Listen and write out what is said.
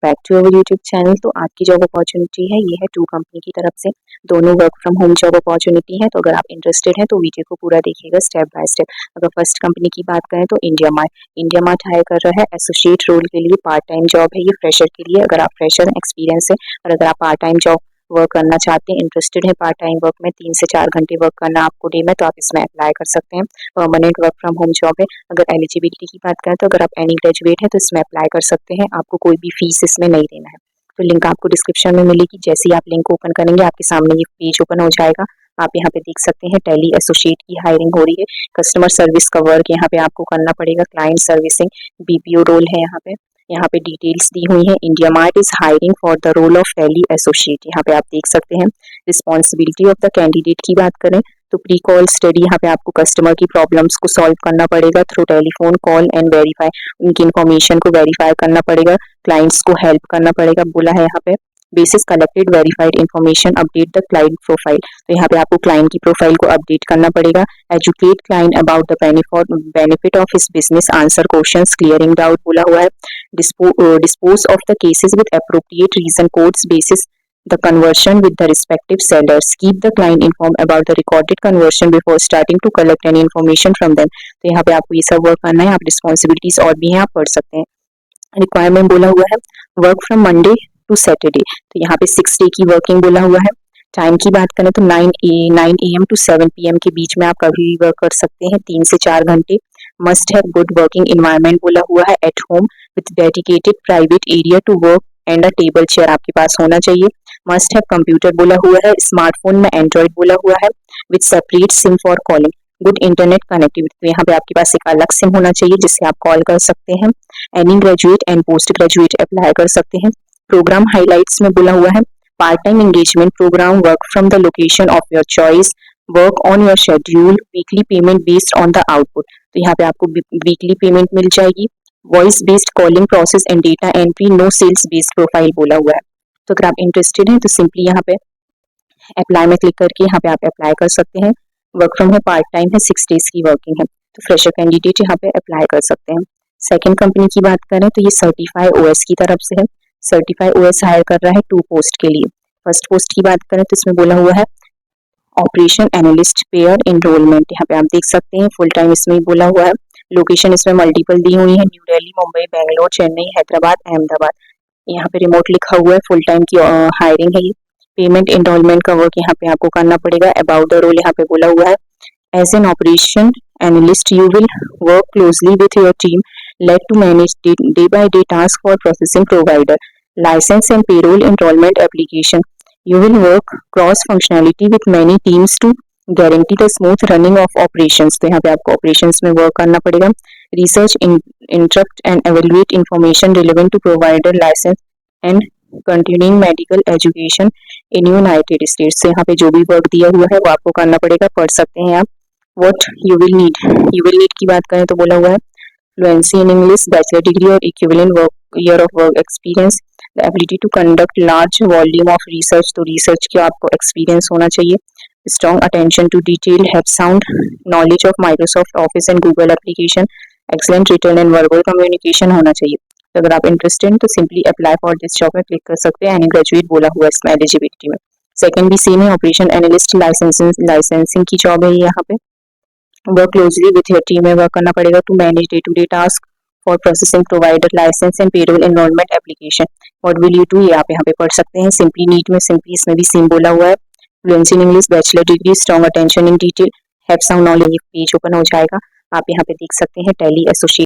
Back to our YouTube channel. तो आज की जॉब अपॉर्चुनिटी है ये है 2 कंपनी की तरफ से, दोनों work from home job opportunity है। तो अगर आप इंटरेस्टेड हैं तो वीडियो को पूरा देखिएगा स्टेप बाय स्टेप। अगर फर्स्ट कंपनी की बात करें तो इंडिया मार्ट हायर कर रहा है एसोसिएट रोल के लिए, पार्ट टाइम जॉब है ये फ्रेशर के लिए। अगर आप फ्रेशर एक्सपीरियंस है और अगर आप पार्ट टाइम जॉब वर्क करना चाहते हैं, इंटरेस्टेड है पार्ट टाइम वर्क में 3 से 4 घंटे वर्क करना आपको डे में, तो आप इसमें अप्लाई कर सकते हैं। Permanent work from home job है। अगर एलिजिबिलिटी की बात करें तो अगर आप एनी ग्रेजुएट है तो इसमें अप्लाई कर सकते हैं, आपको कोई भी फीस इसमें नहीं देना है। तो लिंक आपको डिस्क्रिप्शन में मिलेगी, जैसे ही आप लिंक ओपन करेंगे आपके सामने ये पेज ओपन हो जाएगा। आप यहाँ पे देख सकते हैं टैली एसोसिएट की हायरिंग हो रही है। कस्टमर सर्विस का वर्क यहाँ पे आपको करना पड़ेगा, क्लाइंट सर्विसिंग बीपीओ रोल है यहाँ पे डिटेल्स दी हुई है। India Mart is hiring for the role of Tally associate, यहाँ पे आप देख सकते हैं। रिस्पॉन्सिबिलिटी ऑफ द कैंडिडेट की बात करें तो प्री कॉल स्टडी, यहाँ पे आपको कस्टमर की प्रॉब्लम्स को सॉल्व करना पड़ेगा through telephone call and verify, उनकी इन्फॉर्मेशन को वेरीफाई करना पड़ेगा, क्लाइंट्स को हेल्प करना पड़ेगा। बोला है यहाँ पे basis collected verified information update the client profile, तो यहाँ पे आपको क्लाइंट की प्रोफाइल को अपडेट करना पड़ेगा। Educate client about the benefit of his business, answer questions, clearing doubt बोला हुआ है। Dispose off the cases with appropriate reason codes basis the conversion with the respective sellers, keep the client informed about the recorded conversion before starting to collect any information from them। तो यहाँ पे आपको ये सब work करना है। आप responsibilities और भी हैं, आप पढ़ सकते हैं। रिक्वायरमेंट बोला हुआ है work from Monday to Saturday, तो यहाँ पे 6 डे की वर्किंग बोला हुआ है। टाइम की बात करें तो 9 AM टू 7 PM के बीच में आप कभी भी वर्क कर सकते हैं, 3 से 4 घंटे। Must have good working environment बोला हुआ है, at home with dedicated private area to work and a table chair आपके पास होना चाहिए। मस्ट हैव कंप्यूटर बोला हुआ है, स्मार्टफोन में एंड्रॉइड बोला हुआ है, with separate SIM for calling, good internet connectivity, तो यहाँ पे आपके पास एक अलग सिम होना चाहिए जिससे आप कॉल कर सकते हैं। Any graduate and post graduate apply कर सकते हैं। प्रोग्राम हाइलाइट्स में बोला हुआ है part time engagement program, work from the location of your choice, work on your schedule, weekly payment based on the output, तो यहाँ पे आपको वीकली पेमेंट मिल जाएगी। Voice based calling process and data entry, no sales based profile बोला हुआ है। तो अगर आप इंटरेस्टेड हैं तो सिंपली यहाँ पे अप्लाई में क्लिक करके यहाँ पे आप अप्लाई कर सकते हैं। वर्क फ्रॉम है, पार्ट टाइम है, 6 डेज की वर्किंग है, तो फ्रेशर कैंडिडेट यहाँ पे अप्लाई कर सकते हैं। सेकंड कंपनी की बात करें तो ये सर्टिफाई ओएस की तरफ से है। सर्टिफाई ओएस हायर कर रहा है 2 पोस्ट के लिए। फर्स्ट पोस्ट की बात करें तो इसमें बोला हुआ है ऑपरेशन एनालिस्ट पेयर एनरोलमेंट, यहाँ पे आप देख सकते हैं फुल टाइम इसमें बोला हुआ है। लोकेशन इसमें मल्टीपल दी हुई है, न्यू दिल्ली, मुंबई, बेंगलोर, चेन्नई, हैदराबाद, अहमदाबाद। यहाँ पे रिमोट लिखा हुआ है, फुल टाइम की हायरिंग है ये। पेमेंट एनरोलमेंट का वर्क यहाँ पे आपको करना पड़ेगा। अबाउट द रोल यहाँ पे बोला हुआ है as an operation analyst you will work closely with your team lead to manage day by day task for processing provider license and payroll enrollment application, you will work cross functionality with many teams to guarantee the smooth running of operations, तो यहाँ पे आपको operations में work करना पड़ेगा। Research interpret and evaluate information relevant to provider license and continuing medical education in United states, से यहाँ पे जो भी वर्क दिया हुआ है वो आपको करना पड़ेगा, पढ़ सकते हैं आप। व्हाट यू विल नीड की बात करें तो बोला हुआ है fluency in English, bachelor degree और equivalent year of work experience, the ability to conduct large volume of research, तो रिसर्च का आपको एक्सपीरियंस होना चाहिए। Strong attention to detail, have sound knowledge of Microsoft Office and Google application, excellent written and verbal communication होना चाहिए। तो अगर आप इंटरेस्टेड हैं तो simply apply for this job में क्लिक कर सकते हैं। एनी ग्रेजुएट बोला हुआ है इसमें एलिजिबिलिटी में। सेकंड भी सेम है, ऑपरेशन एनालिस्ट लाइसेंसिंग की जॉब है यहाँ पे। Work closely with your team में वर्क करना पड़ेगा to manage day to day task for processing provider license and payroll enrollment application, what will you do, ये आप यहाँ पे पढ़ सकते हैं। सिंपली नीट में सिंपली इसमें भी सेम बोला हुआ है, fluency in English, bachelor degree, strong attention in detail, have sound knowledge, page open हो जाएगा। आप यहाँ पे देख सकते हैं टैली एसोसिएट